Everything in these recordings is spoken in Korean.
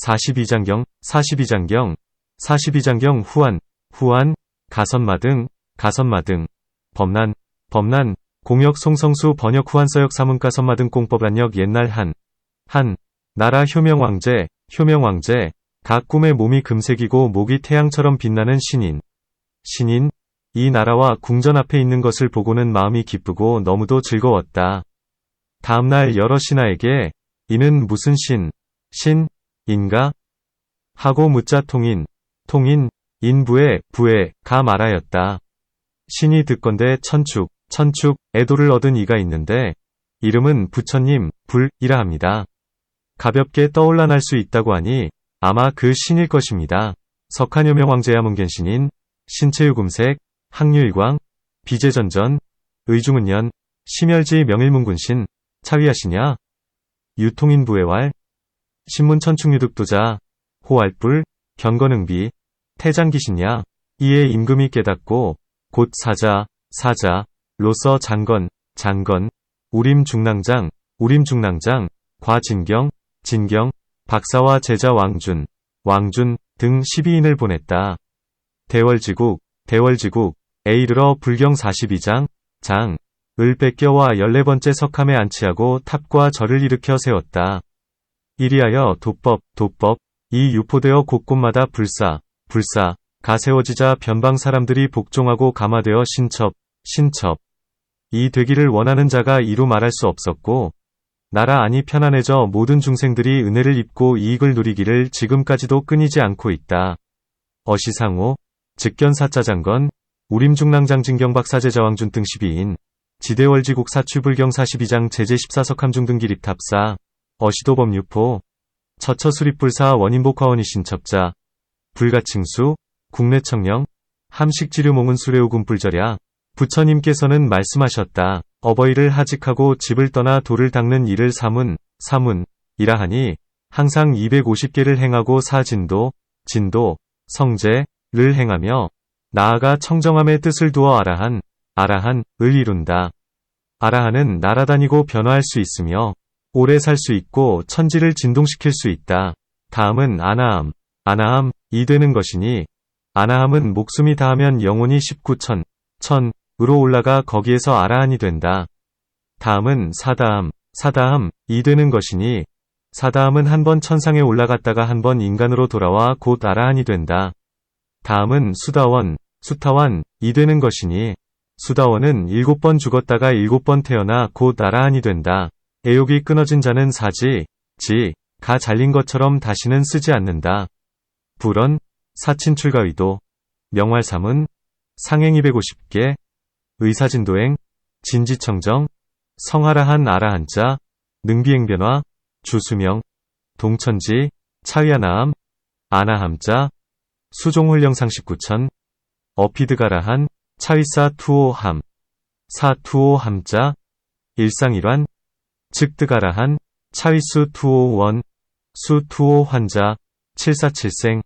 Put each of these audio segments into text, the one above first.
42장경, 42장경 후한, 가선마 등, 범난, 공역 송성수 번역 후한서역 사문가선마 등 공법란역 옛날 나라 효명왕제, 각 꿈의 몸이 금색이고 목이 태양처럼 빛나는 신인, 이 나라와 궁전 앞에 있는 것을 보고는 마음이 기쁘고 너무도 즐거웠다. 다음날 여러 신하에게 이는 무슨 신인가? 하고 묻자 통인, 부에 가 말하였다. 신이 듣건대 천축, 애도를 얻은 이가 있는데 이름은 부처님, 불이라 합니다. 가볍게 떠올라 날 수 있다고 하니 아마 그 신일 것입니다. 석한여명왕제야 문견신인, 신체유금색, 항유일광, 비제전전, 의중은년, 심열지 명일문군신, 차위하시냐? 유통인부의 신문천축유득도자, 호알뿔, 견건응비, 태장기시냐? 이에 임금이 깨닫고 곧 사자로서 장건, 우림중랑장, 과진경, 박사와 제자 왕준 등 12인을 보냈다. 대월지국, 에 이르러 불경 42장, 을 뺏겨와 14번째 석함에 안치하고 탑과 절을 일으켜 세웠다. 이리하여 도법, 이 유포되어 곳곳마다 불사, 가 세워지자 변방 사람들이 복종하고 감화되어 신첩, 이 되기를 원하는 자가 이루 말할 수 없었고, 나라 안이 편안해져 모든 중생들이 은혜를 입고 이익을 누리기를 지금까지도 끊이지 않고 있다. 어시상호, 즉견사자장건, 우림중랑장진경박사제자왕준 등 12인, 지대월지국 사취불경 42장 제제 14석함중 등 기립탑사, 어시도법유포, 처처수립불사 원인복화원이 신첩자, 불가칭수, 국내청령, 함식지류몽은 수레우군불절야, 부처님께서는 말씀하셨다. 어버이를 하직하고 집을 떠나 돌을 닦는 일을 사문이라 하니 항상 250개를 행하고 사진도, 성제를 행하며 나아가 청정함의 뜻을 두어 아라한을 이룬다. 아라한은 날아다니고 변화할 수 있으며 오래 살 수 있고 천지를 진동시킬 수 있다. 다음은 아나함이 되는 것이니 아나함은 목숨이 다하면 영혼이 19천으로 올라가 거기에서 아라한이 된다. 다음은 사다함이 되는 것이니 사다함은 한 번 천상에 올라갔다가 한 번 인간으로 돌아와 곧 아라한이 된다. 다음은 수타원이 되는 것이니 수다원은 7번 죽었다가 7번 태어나 곧 아라한이 된다. 애욕이 끊어진 자는 가 잘린 것처럼 다시는 쓰지 않는다. 불언, 사친출가의도, 명활삼은, 상행 250개, 의사진도행, 진지청정, 성아라한 아라한자, 능비행변화, 주수명, 동천지, 차위아나함, 아나함자, 수종훈령상 19천, 어피드가라한, 차위사 투오함, 사투오함자, 일상일환, 즉드가라한, 차위수 투오원, 수투오환자, 747생,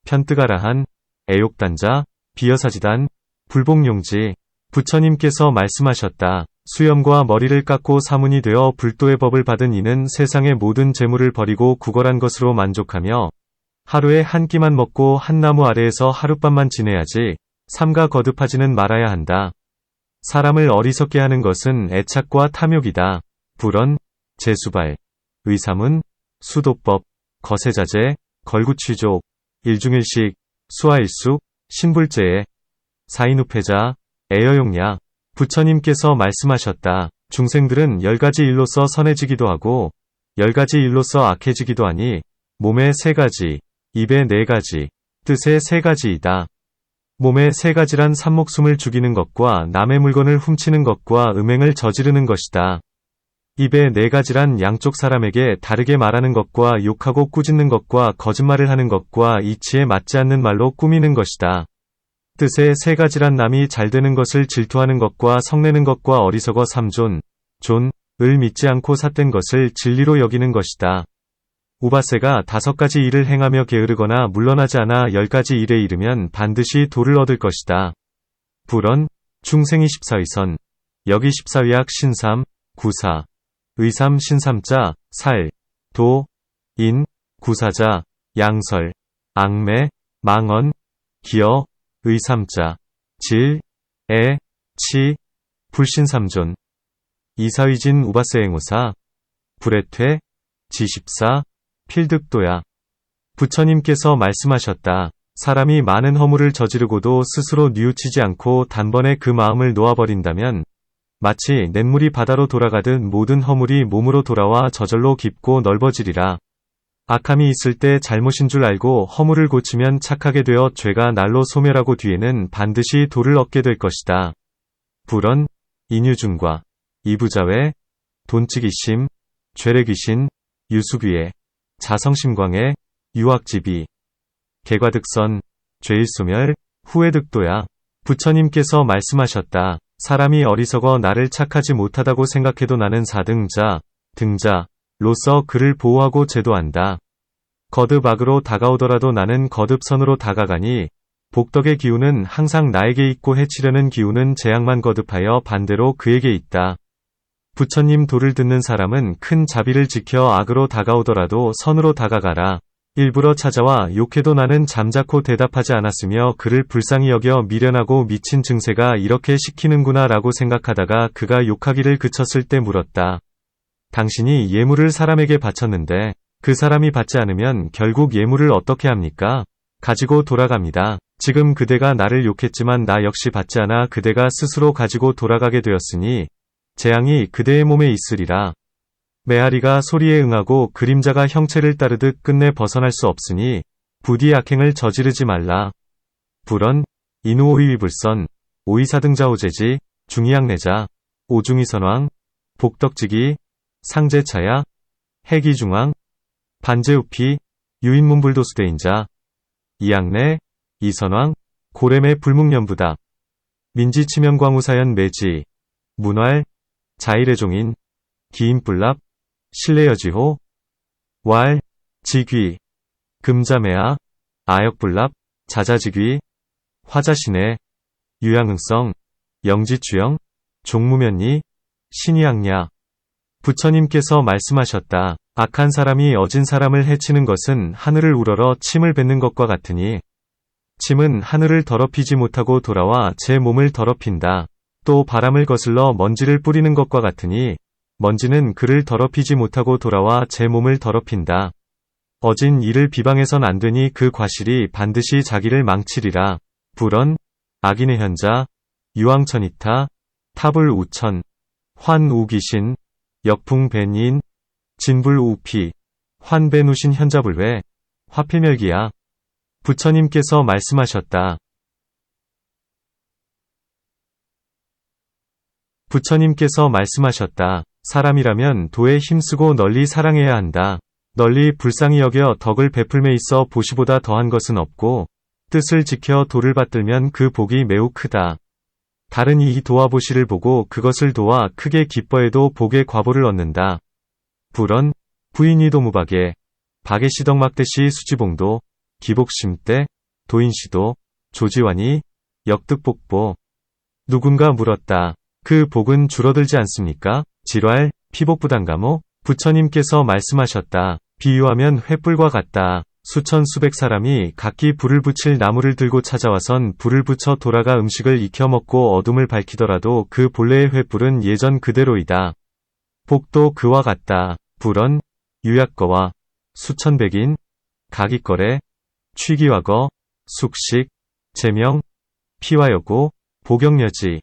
편뜨가라한, 애욕단자, 비여사지단, 불복용지, 부처님께서 말씀하셨다. 수염과 머리를 깎고 사문이 되어 불도의 법을 받은 이는 세상의 모든 재물을 버리고 구걸한 것으로 만족하며 하루에 한 끼만 먹고 한 나무 아래에서 하룻밤만 지내야지 삼가 거듭하지는 말아야 한다. 사람을 어리석게 하는 것은 애착과 탐욕이다. 불언, 재수발, 의사문, 수도법, 거세자재, 걸구취족, 일중일식, 수화일숙, 신불제에, 사인우패자, 애여용야. 부처님께서 말씀하셨다. 중생들은 10가지 일로서 선해지기도 하고 10가지 일로서 악해지기도 하니 몸에 3가지, 입에 4가지, 뜻에 3가지이다. 몸에 3가지란 산목숨을 죽이는 것과 남의 물건을 훔치는 것과 음행을 저지르는 것이다. 입에 4가지란 양쪽 사람에게 다르게 말하는 것과 욕하고 꾸짖는 것과 거짓말을 하는 것과 이치에 맞지 않는 말로 꾸미는 것이다. 뜻에 3가지란 남이 잘되는 것을 질투하는 것과 성내는 것과 어리석어 존을 믿지 않고 삿된 것을 진리로 여기는 것이다. 우바세가 5가지 일을 행하며 게으르거나 물러나지 않아 10가지 일에 이르면 반드시 도를 얻을 것이다. 불언, 중생이 14위선, 여기 14위약 신삼, 구사, 의삼 신삼자, 살, 도, 인, 구사자, 양설, 악매, 망언, 기어, 의삼자, 질, 애, 치, 불신삼존, 이사의진 우바세행오사, 불애퇴, 지십사, 필득도야. 부처님께서 말씀하셨다. 사람이 많은 허물을 저지르고도 스스로 뉘우치지 않고 단번에 그 마음을 놓아버린다면 마치 냇물이 바다로 돌아가듯 모든 허물이 몸으로 돌아와 저절로 깊고 넓어지리라. 악함이 있을 때 잘못인 줄 알고 허물을 고치면 착하게 되어 죄가 날로 소멸하고 뒤에는 반드시 도를 얻게 될 것이다. 불언, 인유중과, 이부자회, 돈치기심, 죄래귀신, 유수귀해, 자성심광해, 유악지비, 개과득선, 죄일소멸, 후회득도야. 부처님께서 말씀하셨다. 사람이 어리석어 나를 착하지 못하다고 생각해도 나는 사등자, 등자로서 그를 보호하고 제도한다. 거듭 악으로 다가오더라도 나는 거듭 선으로 다가가니 복덕의 기운은 항상 나에게 있고 해치려는 기운은 재앙만 거듭하여 반대로 그에게 있다. 부처님 도를 듣는 사람은 큰 자비를 지켜 악으로 다가오더라도 선으로 다가가라. 일부러 찾아와 욕해도 나는 잠자코 대답하지 않았으며 그를 불쌍히 여겨 미련하고 미친 증세가 이렇게 시키는구나 라고 생각하다가 그가 욕하기를 그쳤을 때 물었다. 당신이 예물을 사람에게 바쳤는데 그 사람이 받지 않으면 결국 예물을 어떻게 합니까? 가지고 돌아갑니다. 지금 그대가 나를 욕했지만 나 역시 받지 않아 그대가 스스로 가지고 돌아가게 되었으니 재앙이 그대의 몸에 있으리라. 메아리가 소리에 응하고 그림자가 형체를 따르듯 끝내 벗어날 수 없으니 부디 악행을 저지르지 말라. 불언, 인우오이위불선, 오이사등자오제지, 중이악내자, 오중이선왕, 복덕지기, 상제차야, 해기중왕, 반제우피, 유인문불도수대인자, 이악내, 이선왕, 고래매 불묵연부다. 민지치명광우사연 매지, 문활, 자일의종인, 기인뿔납, 신뢰여지호, 왈, 지귀, 금자매아, 아역불납, 자자지귀, 화자신해, 유양응성, 영지주영, 종무면리, 신이악냐. 부처님께서 말씀하셨다. 악한 사람이 어진 사람을 해치는 것은 하늘을 우러러 침을 뱉는 것과 같으니 침은 하늘을 더럽히지 못하고 돌아와 제 몸을 더럽힌다. 또 바람을 거슬러 먼지를 뿌리는 것과 같으니 먼지는 그를 더럽히지 못하고 돌아와 제 몸을 더럽힌다. 어진 이를 비방해선 안 되니 그 과실이 반드시 자기를 망치리라. 불언, 악인의 현자, 유황천이타, 타불우천, 환우귀신, 역풍벤인, 진불우피, 환배누신 현자불회, 화필멸기야. 부처님께서 말씀하셨다. 부처님께서 말씀하셨다. 사람이라면 도에 힘쓰고 널리 사랑해야 한다. 널리 불쌍히 여겨 덕을 베풀매 있어 보시보다 더한 것은 없고 뜻을 지켜 도를 받들면 그 복이 매우 크다. 다른 이 도와보시를 보고 그것을 도와 크게 기뻐해도 복의 과보를 얻는다. 불언, 부인이도 무박에, 박해시덕막대시 수지봉도, 기복심대, 도인시도, 조지환이, 역득복보. 누군가 물었다. 그 복은 줄어들지 않습니까? 질활, 피복부담감호? 부처님께서 말씀하셨다. 비유하면 횃불과 같다. 수천 수백 사람이 각기 불을 붙일 나무를 들고 찾아와선 불을 붙여 돌아가 음식을 익혀 먹고 어둠을 밝히더라도 그 본래의 횃불은 예전 그대로이다. 복도 그와 같다. 불언, 유약거와, 수천백인, 가기거래, 취기와거, 숙식, 제명, 피와여고, 복역여지.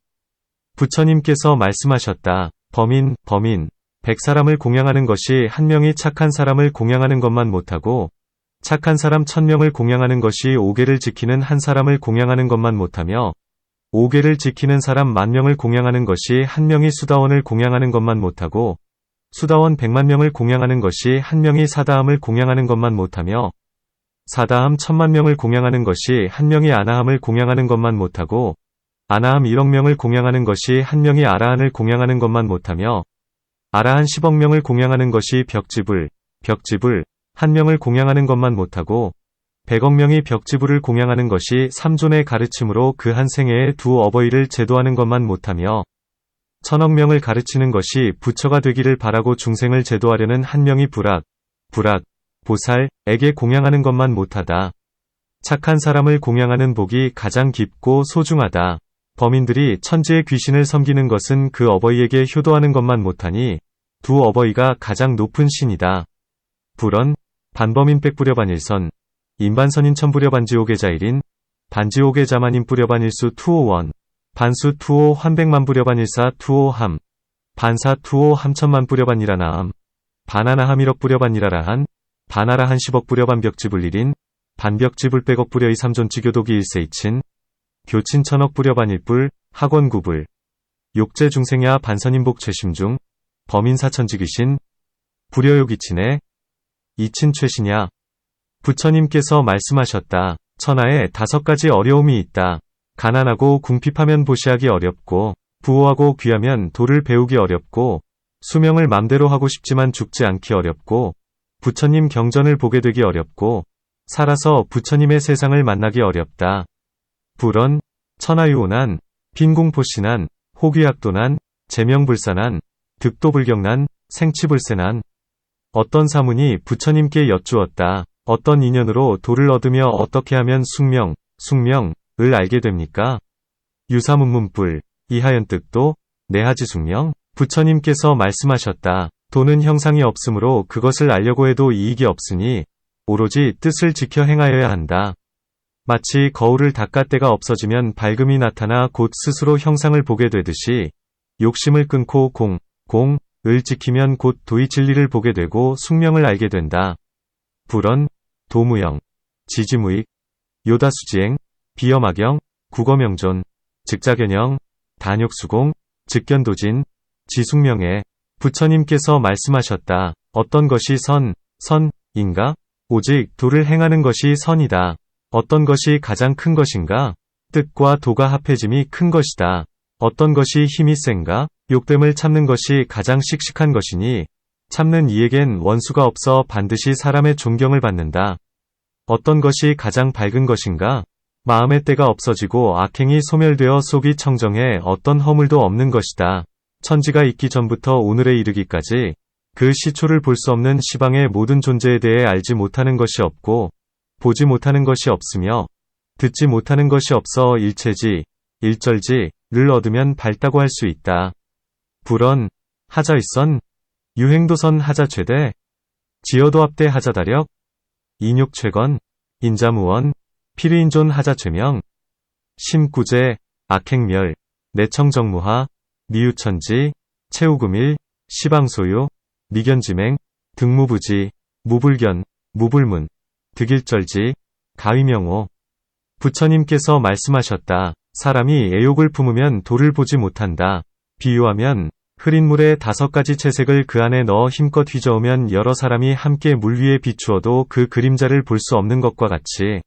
부처님께서 말씀하셨다. 범인, 100사람을 공양하는 것이 한 명이 착한 사람을 공양하는 것만 못하고 착한 사람 1000명을 공양하는 것이 5계를 지키는 한 사람을 공양하는 것만 못하며 5계를 지키는 사람 10,000명을 공양하는 것이 한 명이 수다원을 공양하는 것만 못하고 수다원 100만 명을 공양하는 것이 한 명이 사다함을 공양하는 것만 못하며 사다함 1000만 명을 공양하는 것이 한 명이 아나함을 공양하는 것만 못하고 아나함 1억 명을 공양하는 것이 한 명이 아라한을 공양하는 것만 못하며 아라한 10억 명을 공양하는 것이 벽지불 한 명을 공양하는 것만 못하고 100억 명이 벽지불을 공양하는 것이 삼존의 가르침으로 그 한 생애에 두 어버이를 제도하는 것만 못하며 1000억 명을 가르치는 것이 부처가 되기를 바라고 중생을 제도하려는 한 명이 불악, 보살에게 공양하는 것만 못하다. 착한 사람을 공양하는 복이 가장 깊고 소중하다. 범인들이 천지의 귀신을 섬기는 것은 그 어버이에게 효도하는 것만 못하니 두 어버이가 가장 높은 신이다. 불언, 반범인 백부려반일선, 인반선인 천부려반지옥의자일인, 반지옥의자만인 뿌려반일수 투오원, 반수 투오 환백만 부려반일사 투오함, 반사 투오 함천만 뿌려반이라나함, 반하나함 1억 뿌려반이라라한, 반하라한 10억 뿌려반벽지불일인, 반벽지불 백억 뿌려이 삼존치교도기 일세이친, 교친 천억 뿌려반일불, 학원구불, 욕제 중생야 반선인복 최심중, 범인 사천지귀신, 불여욕이친에, 이친 최신야. 부처님께서 말씀하셨다. 천하에 5가지 어려움이 있다. 가난하고 궁핍하면 보시하기 어렵고, 부호하고 귀하면 도를 배우기 어렵고, 수명을 맘대로 하고 싶지만 죽지 않기 어렵고, 부처님 경전을 보게 되기 어렵고, 살아서 부처님의 세상을 만나기 어렵다. 불언, 천하유호난, 빈공포신난, 호귀학도난, 제명불사난, 득도불경난, 생치불세난. 어떤 사문이 부처님께 여쭈었다. 어떤 인연으로 도를 얻으며 어떻게 하면 숙명을 알게 됩니까? 유사문문불, 이하연득도, 내하지숙명. 부처님께서 말씀하셨다. 도는 형상이 없으므로 그것을 알려고 해도 이익이 없으니 오로지 뜻을 지켜 행하여야 한다. 마치 거울을 닦아 때가 없어지면 밝음이 나타나 곧 스스로 형상을 보게 되듯이 욕심을 끊고 공을 지키면 곧 도의 진리를 보게 되고 숙명을 알게 된다. 불언, 도무형, 지지무익, 요다수지행, 비엄하경, 국어명존, 즉자견형, 단욕수공, 즉견도진, 지숙명에. 부처님께서 말씀하셨다. 어떤 것이 선인가? 오직 도를 행하는 것이 선이다. 어떤 것이 가장 큰 것인가? 뜻과 도가 합해짐이 큰 것이다. 어떤 것이 힘이 센가? 욕됨을 참는 것이 가장 씩씩한 것이니 참는 이에겐 원수가 없어 반드시 사람의 존경을 받는다. 어떤 것이 가장 밝은 것인가? 마음의 때가 없어지고 악행이 소멸되어 속이 청정해 어떤 허물도 없는 것이다. 천지가 있기 전부터 오늘에 이르기까지 그 시초를 볼 수 없는 시방의 모든 존재에 대해 알지 못하는 것이 없고 보지 못하는 것이 없으며 듣지 못하는 것이 없어 일체지, 일절지를 얻으면 밝다고 할 수 있다. 불언, 하자윗선, 유행도선 하자 최대, 지어도합대 하자 다력, 인욕 최건, 인자무원, 피르인존 하자 최명, 심구제, 악행멸, 내청정무하, 미유천지, 채우금일, 시방소유, 미견지맹, 등무부지, 무불견, 무불문, 득일절지, 가위명호. 부처님께서 말씀하셨다. 사람이 애욕을 품으면 도를 보지 못한다. 비유하면 흐린 물에 5가지 채색을 그 안에 넣어 힘껏 휘저으면 여러 사람이 함께 물 위에 비추어도 그 그림자를 볼 수 없는 것과 같이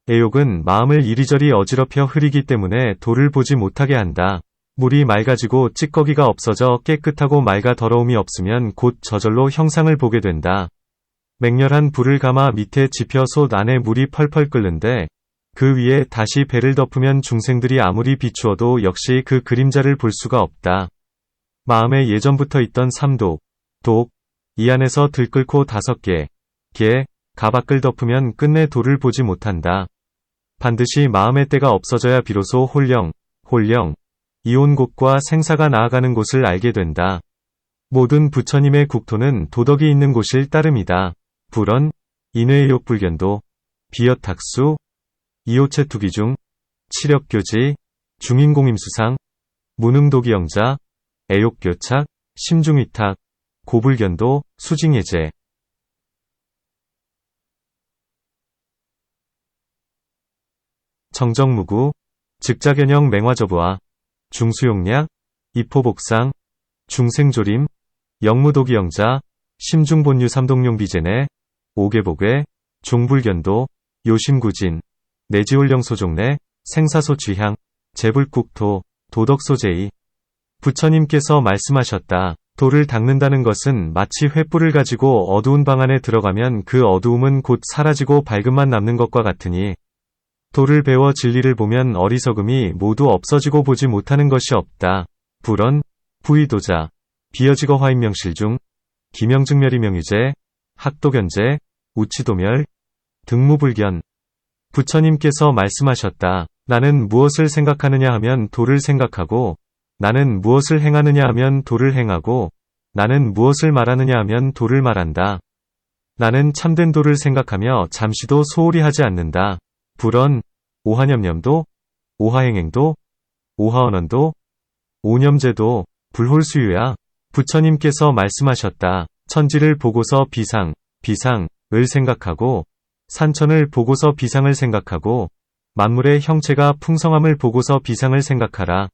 애욕은 마음을 이리저리 어지럽혀 흐리기 때문에 도를 보지 못하게 한다. 물이 맑아지고 찌꺼기가 없어져 깨끗하고 맑아 더러움이 없으면 곧 저절로 형상을 보게 된다. 맹렬한 불을 감아 밑에 지펴 솥 안에 물이 펄펄 끓는데 그 위에 다시 배를 덮으면 중생들이 아무리 비추어도 역시 그 그림자를 볼 수가 없다. 마음에 예전부터 있던 삼독, 이 안에서 들끓고 5개, 가밖을 덮으면 끝내 도를 보지 못한다. 반드시 마음의 때가 없어져야 비로소 홀령, 이온 곳과 생사가 나아가는 곳을 알게 된다. 모든 부처님의 국토는 도덕이 있는 곳일 따름이다. 불언, 인외욕불견도, 비여탁수, 이호체투기중, 칠력교지, 중인공임수상, 문흥도기영자, 애욕교착, 심중위탁, 고불견도, 수징예제. 정정무구, 즉자견형 맹화저부와, 중수용약, 이포복상, 중생조림, 영무도기영자, 심중본유 삼동용비제네, 오계복괴, 종불견도, 요심구진, 내지홀령소종내, 생사소취향, 제불국토, 도덕소제이. 부처님께서 말씀하셨다. 도를 닦는다는 것은 마치 횃불을 가지고 어두운 방 안에 들어가면 그 어두움은 곧 사라지고 밝음만 남는 것과 같으니 도를 배워 진리를 보면 어리석음이 모두 없어지고 보지 못하는 것이 없다. 불언, 부의도자, 비여직어 화인명실중, 기명증멸이명유제, 학도견제, 우치도멸, 등무불견. 부처님께서 말씀하셨다. 나는 무엇을 생각하느냐 하면 도를 생각하고, 나는 무엇을 행하느냐 하면 도를 행하고, 나는 무엇을 말하느냐 하면 도를 말한다. 나는 참된 도를 생각하며 잠시도 소홀히 하지 않는다. 불언, 오하념념도, 오하행행도, 오하언언도, 오념제도, 불홀수유야. 부처님께서 말씀하셨다. 천지를 보고서 비상을 생각하고, 산천을 보고서 비상을 생각하고, 만물의 형체가 풍성함을 보고서 비상을 생각하라.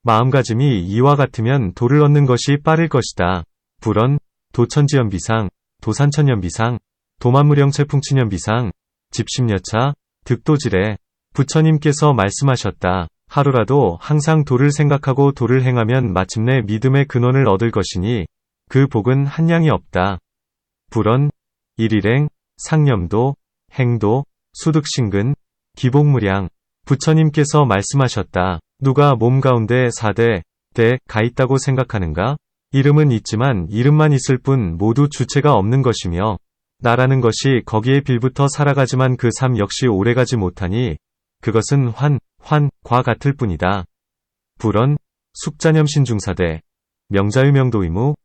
마음가짐이 이와 같으면 도를 얻는 것이 빠를 것이다. 불언, 도천지연비상, 도산천연비상, 도만물형체풍친연비상, 집심여차, 득도지래. 부처님께서 말씀하셨다. 하루라도 항상 도를 생각하고 도를 행하면 마침내 믿음의 근원을 얻을 것이니 그 복은 한량이 없다. 불언, 일일행, 상념도, 행도, 수득신근, 기복무량. 부처님께서 말씀하셨다. 누가 몸 가운데 4대가 있다고 생각하는가? 이름은 있지만 이름만 있을 뿐 모두 주체가 없는 것이며 나라는 것이 거기에 빌붙어 살아가지만 그 삶 역시 오래가지 못하니 그것은 환과 같을 뿐이다. 불언, 숙자념신중사대, 명자유명도의무,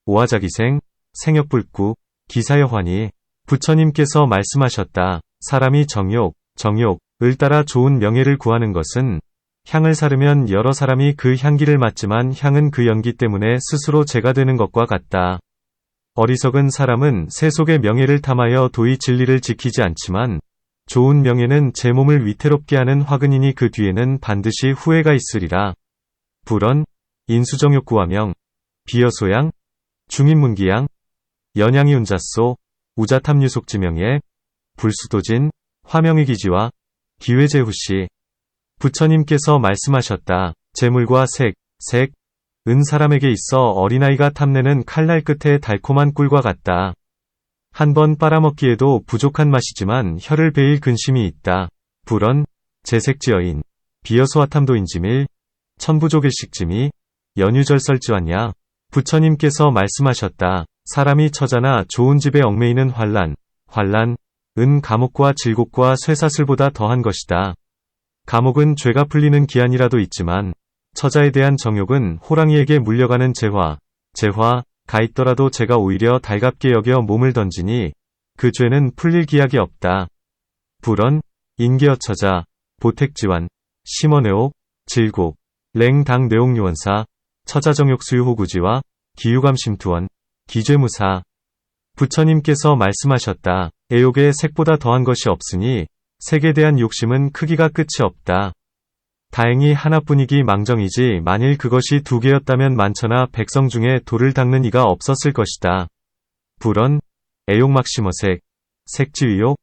오화자기생, 생역불구, 기사여환이. 부처님께서 말씀하셨다. 사람이 정욕을 따라 좋은 명예를 구하는 것은 향을 사르면 여러 사람이 그 향기를 맡지만 향은 그 연기 때문에 스스로 재가 되는 것과 같다. 어리석은 사람은 세속의 명예를 탐하여 도의 진리를 지키지 않지만 좋은 명예는 제 몸을 위태롭게 하는 화근이니 그 뒤에는 반드시 후회가 있으리라. 불언, 인수정욕구화명, 비여소양, 중인문기양, 연양이운자소, 우자탐유속지명예, 불수도진, 화명의기지와 기회제후시. 부처님께서 말씀하셨다. 재물과 은 사람에게 있어 어린아이가 탐내는 칼날 끝에 달콤한 꿀과 같다. 한 번 빨아먹기에도 부족한 맛이지만 혀를 베일 근심이 있다. 불언, 제색지어인, 비여소화탐도인지밀, 천부족일식지미, 연유절설지왔냐. 부처님께서 말씀하셨다. 사람이 처자나 좋은 집에 얽매이는 환란은 감옥과 질곡과 쇠사슬보다 더한 것이다. 감옥은 죄가 풀리는 기한이라도 있지만 처자에 대한 정욕은 호랑이에게 물려가는 재화가 있더라도 제가 오히려 달갑게 여겨 몸을 던지니 그 죄는 풀릴 기약이 없다. 불언, 인계어처자, 보택지환, 심원의옥, 질곡, 랭당뇌옥요원사, 처자정욕수유호구지와 기유감심투원, 기죄무사. 부처님께서 말씀하셨다. 애욕의 색보다 더한 것이 없으니 색에 대한 욕심은 크기가 끝이 없다. 다행히 하나뿐이기 망정이지 만일 그것이 2개였다면 만천하 백성 중에 도를 닦는 이가 없었을 것이다. 불언, 애욕막심어색, 색지위욕,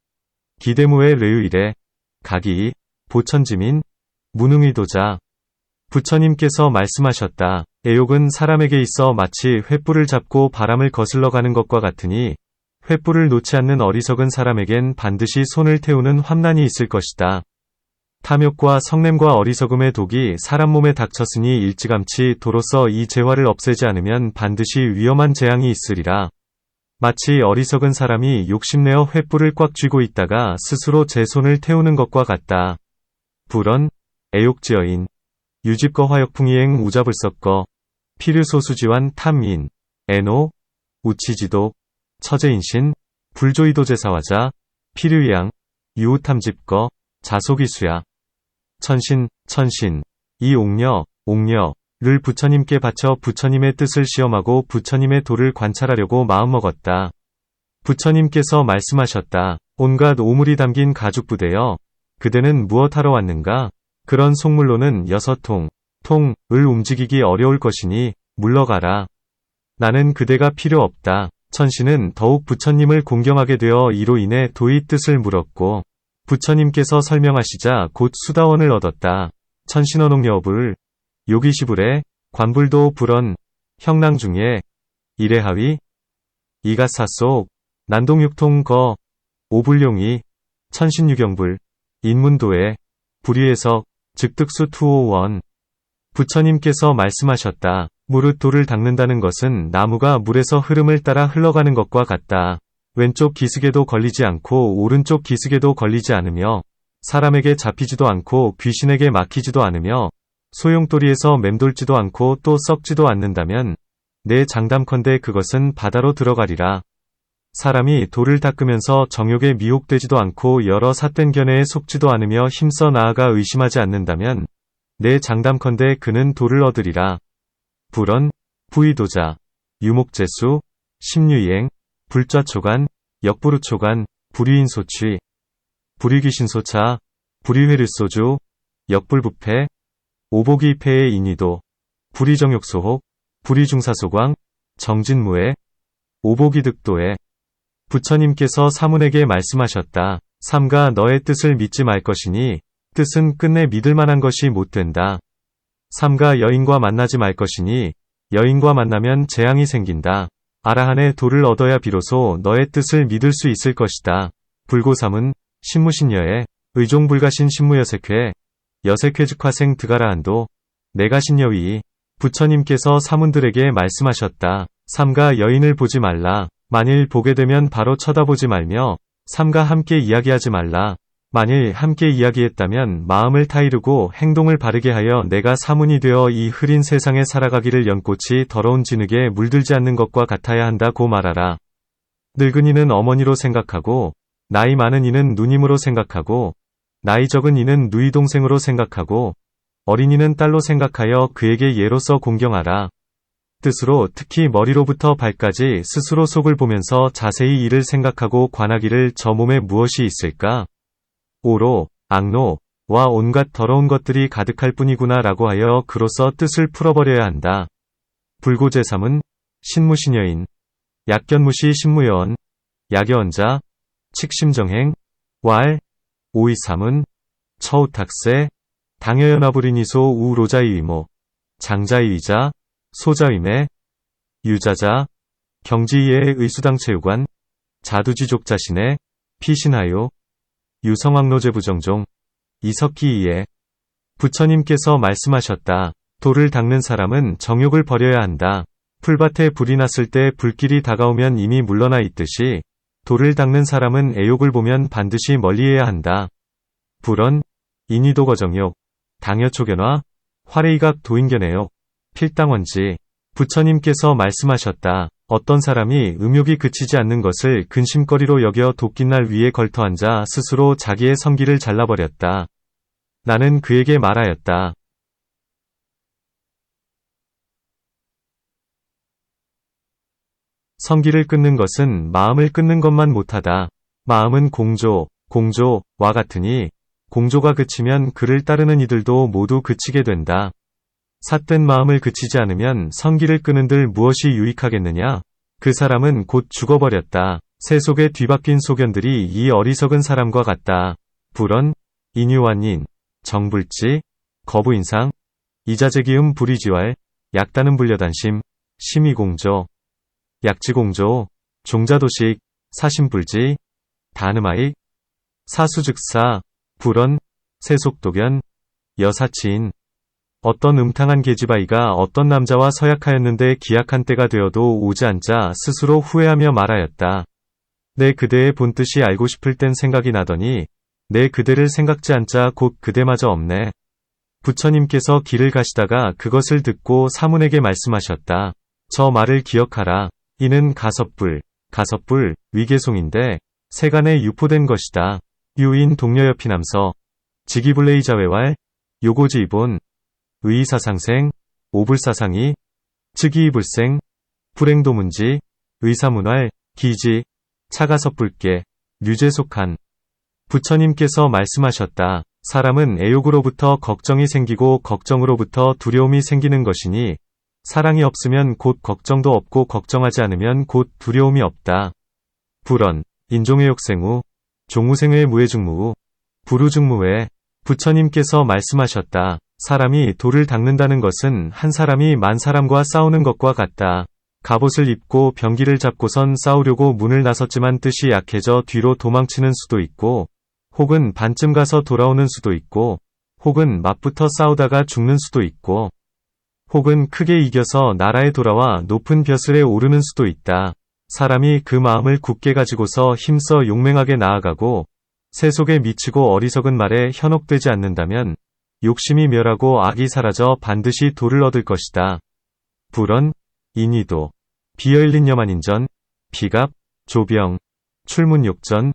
기대무의 뇌유일에, 가기, 보천지민, 무능의도자. 부처님께서 말씀하셨다. 애욕은 사람에게 있어 마치 횃불을 잡고 바람을 거슬러 가는 것과 같으니 횃불을 놓지 않는 어리석은 사람에겐 반드시 손을 태우는 환난이 있을 것이다. 탐욕과 성냄과 어리석음의 독이 사람 몸에 닥쳤으니 일찌감치 도로서 이 재화를 없애지 않으면 반드시 위험한 재앙이 있으리라. 마치 어리석은 사람이 욕심내어 횃불을 꽉 쥐고 있다가 스스로 제 손을 태우는 것과 같다. 불언, 애욕지어인, 유집거 화역풍이행 우자불석거, 필유소수지환 탐인, 애노, 우치지독, 처제인신, 불조이도제사화자, 필유양, 유우탐집거, 자속이수야. 천신, 이 옥녀를 부처님께 바쳐 부처님의 뜻을 시험하고 부처님의 도를 관찰하려고 마음먹었다. 부처님께서 말씀하셨다. 온갖 오물이 담긴 가죽부대여, 그대는 무엇하러 왔는가? 그런 속물로는 6통을 움직이기 어려울 것이니 물러가라. 나는 그대가 필요 없다. 천신은 더욱 부처님을 공경하게 되어 이로 인해 도의 뜻을 물었고 부처님께서 설명하시자 곧 수다원을 얻었다. 천신언옥여불, 요기시불에, 관불도 불언, 형랑 중에, 이래하위, 이가사속, 난동육통거, 오불룡이, 천신유경불, 인문도에, 불위에석, 즉득수 투오원. 부처님께서 말씀하셨다. 무릇 도를 닦는다는 것은 나무가 물에서 흐름을 따라 흘러가는 것과 같다. 왼쪽 기슭에도 걸리지 않고 오른쪽 기슭에도 걸리지 않으며 사람에게 잡히지도 않고 귀신에게 막히지도 않으며 소용돌이에서 맴돌지도 않고 또 썩지도 않는다면 내 장담컨대 그것은 바다로 들어가리라. 사람이 돌을 닦으면서 정욕에 미혹되지도 않고 여러 삿된 견해에 속지도 않으며 힘써 나아가 의심하지 않는다면 내 장담컨대 그는 돌을 얻으리라. 불언, 부의도자, 유목재수, 심유이행, 불좌초간, 역부르초간, 불의인소취, 불의귀신소차, 불의회르소주, 역불부패, 오복이패의 인의도, 불의정욕소혹, 불의중사소광, 정진무애, 오복이득도에 부처님께서 사문에게 말씀하셨다. 삼가 너의 뜻을 믿지 말 것이니 뜻은 끝내 믿을 만한 것이 못 된다. 삼가 여인과 만나지 말 것이니 여인과 만나면 재앙이 생긴다. 아라한의 도를 얻어야 비로소 너의 뜻을 믿을 수 있을 것이다. 불고삼은 신무신여에 의종불가신 신무여색회 여색회즉화생 드가라한도 내가신여위 부처님께서 사문들에게 말씀하셨다. 삼가 여인을 보지 말라. 만일 보게 되면 바로 쳐다보지 말며 삼가 함께 이야기하지 말라. 만일 함께 이야기했다면 마음을 타이르고 행동을 바르게 하여 내가 사문이 되어 이 흐린 세상에 살아가기를 연꽃이 더러운 진흙에 물들지 않는 것과 같아야 한다고 말하라. 늙은이는 어머니로 생각하고 나이 많은 이는 누님으로 생각하고 나이 적은 이는 누이 동생으로 생각하고 어린이는 딸로 생각하여 그에게 예로서 공경하라. 뜻으로 특히 머리로부터 발까지 스스로 속을 보면서 자세히 이를 생각하고 관하기를 저 몸에 무엇이 있을까? 오로, 악노와 온갖 더러운 것들이 가득할 뿐이구나 라고 하여 그로써 뜻을 풀어버려야 한다. 불고제삼은 신무신여인, 약견무시 신무여언, 야겨언자, 칙심정행, 왈, 오이삼은 처우탁세, 당여연화불인이소 우로자이위모, 장자이위자, 소자위매, 유자자, 경지이의 의수당체유관, 자두지족자신의, 피신하요, 유성왕노제부정종, 이석기이에 부처님께서 말씀하셨다. 돌을 닦는 사람은 정욕을 버려야 한다. 풀밭에 불이 났을 때 불길이 다가오면 이미 물러나 있듯이 돌을 닦는 사람은 애욕을 보면 반드시 멀리해야 한다. 불언, 인의도거정욕, 당여초견화, 화레이각 도인견애욕, 필당원지 부처님께서 말씀하셨다. 어떤 사람이 음욕이 그치지 않는 것을 근심거리로 여겨 도끼날 위에 걸터앉아 스스로 자기의 성기를 잘라버렸다. 나는 그에게 말하였다. 성기를 끊는 것은 마음을 끊는 것만 못하다. 마음은 공조와 같으니 공조가 그치면 그를 따르는 이들도 모두 그치게 된다. 삿된 마음을 그치지 않으면 성기를 끄는들 무엇이 유익하겠느냐? 그 사람은 곧 죽어버렸다. 새 속에 뒤바뀐 소견들이 이 어리석은 사람과 같다. 불언, 인유완인, 정불지, 거부인상, 이자재기음 불이지왈, 약다는 불려단심, 심의공조, 약지공조, 종자도식, 사심불지, 다음아익, 사수즉사, 불언, 세속도견, 여사치인, 어떤 음탕한 계집아이가 어떤 남자와 서약하였는데 기약한 때가 되어도 오지 않자 스스로 후회하며 말하였다. 내 그대의 본뜻이 알고 싶을 땐 생각이 나더니 내 그대를 생각지 않자 곧 그대마저 없네. 부처님께서 길을 가시다가 그것을 듣고 사문에게 말씀하셨다. 저 말을 기억하라. 이는 가섭불, 위계송인데 세간에 유포된 것이다. 유인 동려여피남서, 지기불레이자외왈, 요고지이본, 의의사상생, 오불사상이, 즉이불생, 불행도문지, 의사문활, 기지, 차가섭불계, 류제속한. 부처님께서 말씀하셨다. 사람은 애욕으로부터 걱정이 생기고 걱정으로부터 두려움이 생기는 것이니 사랑이 없으면 곧 걱정도 없고 걱정하지 않으면 곧 두려움이 없다. 불언, 인종의 욕생우, 종우생의 무해중무우, 불우중무회. 부처님께서 말씀하셨다. 사람이 돌을 닦는다는 것은 한 사람이 만 사람과 싸우는 것과 같다. 갑옷을 입고 병기를 잡고선 싸우려고 문을 나섰지만 뜻이 약해져 뒤로 도망치는 수도 있고, 혹은 반쯤 가서 돌아오는 수도 있고, 혹은 맞붙어 싸우다가 죽는 수도 있고, 혹은 크게 이겨서 나라에 돌아와 높은 벼슬에 오르는 수도 있다. 사람이 그 마음을 굳게 가지고서 힘써 용맹하게 나아가고 세속에 미치고 어리석은 말에 현혹되지 않는다면 욕심이 멸하고 악이 사라져 반드시 도를 얻을 것이다. 불언, 인의도, 비어일린 여만인전, 비갑, 조병, 출문욕전,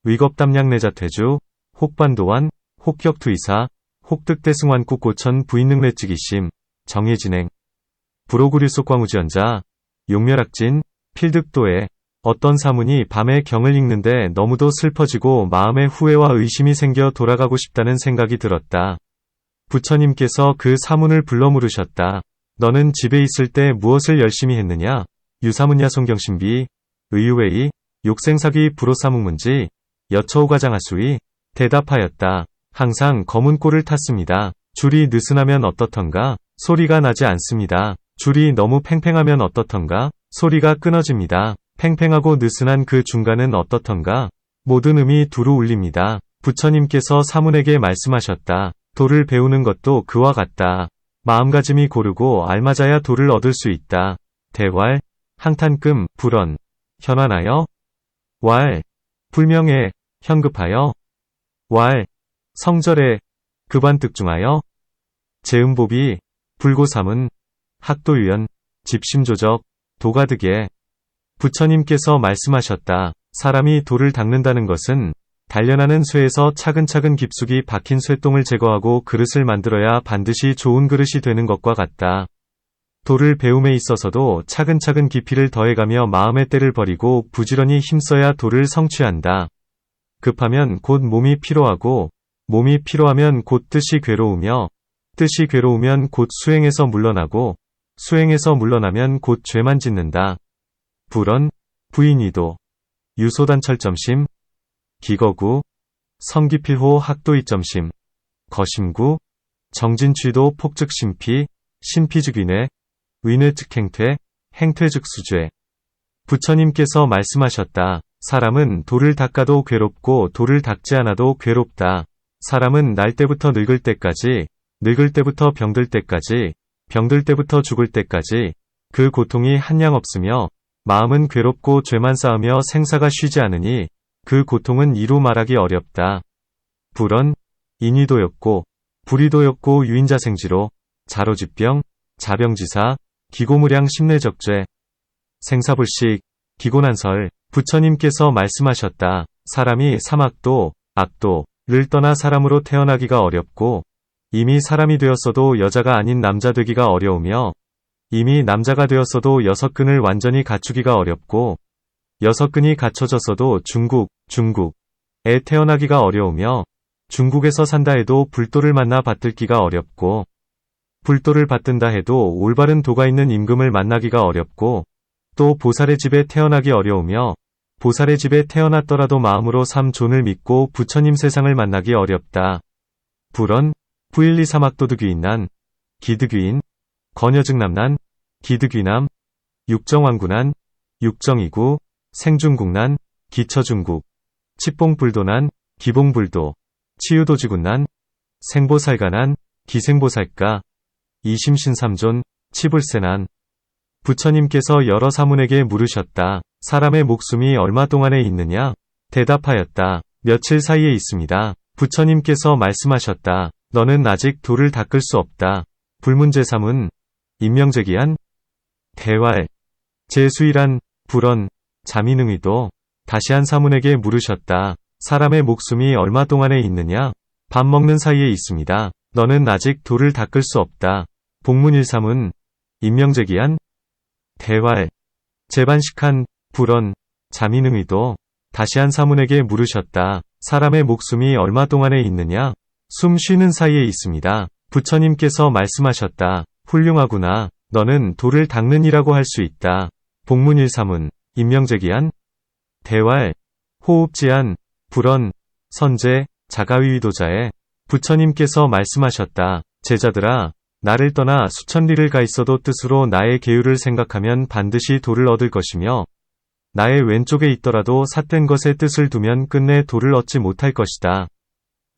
위겁담량내자퇴주, 혹반도환, 혹격투이사, 혹득대승환국 고천 부인능매찌기심, 정예진행, 불오구류속 광우지연자, 용멸악진, 필득도에, 어떤 사문이 밤에 경을 읽는데 너무도 슬퍼지고 마음에 후회와 의심이 생겨 돌아가고 싶다는 생각이 들었다. 부처님께서 그 사문을 불러 물으셨다. 너는 집에 있을 때 무엇을 열심히 했느냐? 유사문야 송경신비, 의유웨이, 욕생사기 불호사묵문지, 여처우가장하수이, 대답하였다. 항상 검은 꼴을 탔습니다. 줄이 느슨하면 어떻던가? 소리가 나지 않습니다. 줄이 너무 팽팽하면 어떻던가? 소리가 끊어집니다. 팽팽하고 느슨한 그 중간은 어떻던가? 모든 음이 두루 울립니다. 부처님께서 사문에게 말씀하셨다. 도를 배우는 것도 그와 같다. 마음가짐이 고르고 알맞아야 도를 얻을 수 있다. 대활, 항탄금, 불언, 현환하여, 왈, 불명예, 현급하여, 왈, 성절에, 급안득중하여, 제음보비, 불고삼은, 학도유연, 집심조적, 도가득에. 부처님께서 말씀하셨다. 사람이 도를 닦는다는 것은 단련하는 쇠에서 차근차근 깊숙이 박힌 쇠똥을 제거하고 그릇을 만들어야 반드시 좋은 그릇이 되는 것과 같다. 도를 배움에 있어서도 차근차근 깊이를 더해가며 마음의 때를 버리고 부지런히 힘써야 도를 성취한다. 급하면 곧 몸이 피로하고, 몸이 피로하면 곧 뜻이 괴로우며, 뜻이 괴로우면 곧 수행에서 물러나고, 수행에서 물러나면 곧 죄만 짓는다. 불언, 부인이도, 유소단철점심, 기거구, 성기필호 학도이점심, 거심구, 정진취도 폭즉심피, 신피즉위뇌, 위뇌즉행퇴, 행퇴즉수죄. 부처님께서 말씀하셨다. 사람은 도를 닦아도 괴롭고 도를 닦지 않아도 괴롭다. 사람은 날 때부터 늙을 때까지, 늙을 때부터 병들 때까지, 병들 때부터 죽을 때까지 그 고통이 한량 없으며 마음은 괴롭고 죄만 쌓으며 생사가 쉬지 않으니 그 고통은 이루 말하기 어렵다. 불언, 인의도였고, 불의도였고 유인자생지로, 자로집병, 자병지사, 기고무량 심내적죄, 생사불식, 기고난설. 부처님께서 말씀하셨다. 사람이 삼악도, 악도를 떠나 사람으로 태어나기가 어렵고, 이미 사람이 되었어도 여자가 아닌 남자 되기가 어려우며, 이미 남자가 되었어도 여섯근을 완전히 갖추기가 어렵고, 여섯근이 갖춰졌어도 중국에 태어나기가 어려우며, 중국에서 산다 해도 불도를 만나 받들기가 어렵고, 불도를 받든다 해도 올바른 도가 있는 임금을 만나기가 어렵고, 또 보살의 집에 태어나기 어려우며, 보살의 집에 태어났더라도 마음으로 삼존을 믿고 부처님 세상을 만나기 어렵다. 불언, 부일리 사막도득위인난, 기득위인, 건여증남난, 기득위남, 육정왕구난, 육정이구, 생중국난, 기처중국, 치뽕불도난, 기봉불도, 치유도지군난, 생보살가난, 기생보살가, 이심신삼존, 치불세난. 부처님께서 여러 사문에게 물으셨다. 사람의 목숨이 얼마 동안에 있느냐? 대답하였다. 며칠 사이에 있습니다. 부처님께서 말씀하셨다. 너는 아직 도를 닦을 수 없다. 불문제삼은, 임명제기한, 대활, 제수일한, 불언, 자민응의도, 다시 한 사문에게 물으셨다. 사람의 목숨이 얼마 동안에 있느냐? 밥 먹는 사이에 있습니다. 너는 아직 도를 닦을 수 없다. 복문일삼은, 임명제기한, 대활, 제반식한, 불언, 자민응의도, 다시 한 사문에게 물으셨다. 사람의 목숨이 얼마 동안에 있느냐? 숨 쉬는 사이에 있습니다. 부처님께서 말씀하셨다. 훌륭하구나. 너는 도를 닦는 이라고 할 수 있다. 복문일삼은, 임명제기한, 대활, 호흡지한, 불언, 선제, 자가위위도자에. 부처님께서 말씀하셨다. 제자들아, 나를 떠나 수천리를 가 있어도 뜻으로 나의 계율을 생각하면 반드시 도를 얻을 것이며, 나의 왼쪽에 있더라도 삿된 것에 뜻을 두면 끝내 도를 얻지 못할 것이다.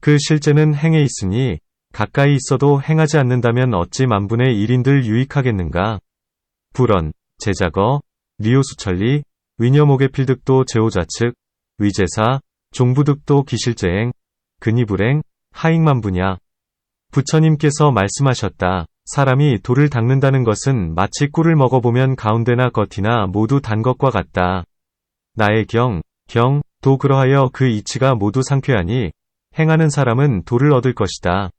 그 실제는 행에 있으니, 가까이 있어도 행하지 않는다면 어찌 만분의 일인들 유익하겠는가. 불언, 제자거, 리오수천리, 위녀목에필득도 제오좌측, 위제사, 종부득도 기실제행, 근이불행, 하익만부냐. 부처님께서 말씀하셨다. 사람이 돌을 닦는다는 것은 마치 꿀을 먹어보면 가운데나 겉이나 모두 단 것과 같다. 나의 도 그러하여 그 이치가 모두 상쾌하니 행하는 사람은 도를 얻을 것이다.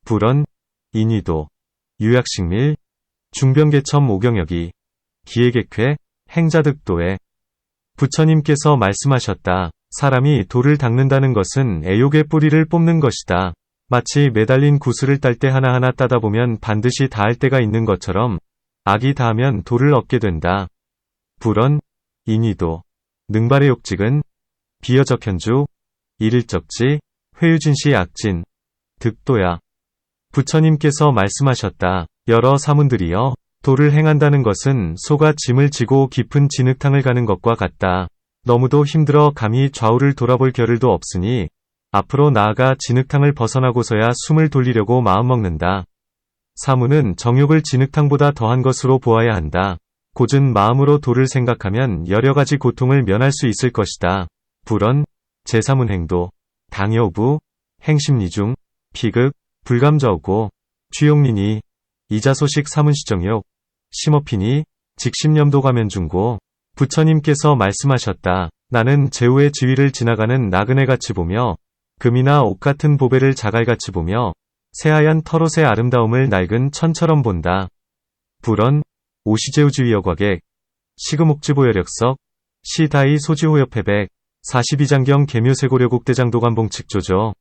불언, 인위도, 유약식밀, 중병개첨 오경여기, 기회객회, 행자득도에. 부처님께서 말씀하셨다. 사람이 돌을 닦는다는 것은 애욕의 뿌리를 뽑는 것이다. 마치 매달린 구슬을 딸 때 하나하나 따다 보면 반드시 닿을 때가 있는 것처럼 악이 닿으면 돌을 얻게 된다. 불언, 인위도, 능발의 욕직은 비여적현주, 일일적지, 회유진시 악진, 득도야. 부처님께서 말씀하셨다. 여러 사문들이여, 도를 행한다는 것은 소가 짐을 지고 깊은 진흙탕을 가는 것과 같다. 너무도 힘들어 감히 좌우를 돌아볼 겨를도 없으니 앞으로 나아가 진흙탕을 벗어나고서야 숨을 돌리려고 마음먹는다. 사문은 정욕을 진흙탕보다 더한 것으로 보아야 한다. 곧은 마음으로 도를 생각하면 여러 가지 고통을 면할 수 있을 것이다. 불언, 제사문행도, 당여부, 행심리중, 피극, 불감저고, 취용리니, 이자소식 사문시정욕, 심어피니, 직심염도가면중고. 부처님께서 말씀하셨다. 나는 제후의 지위를 지나가는 나그네같이 보며 금이나 옷 같은 보배를 자갈같이 보며 새하얀 털옷의 아름다움을 낡은 천처럼 본다. 불언, 오시제우지위여과객, 시금옥지보여력석, 시다이 소지호협회백, 42장경 계묘세고려국대장도관봉측조조.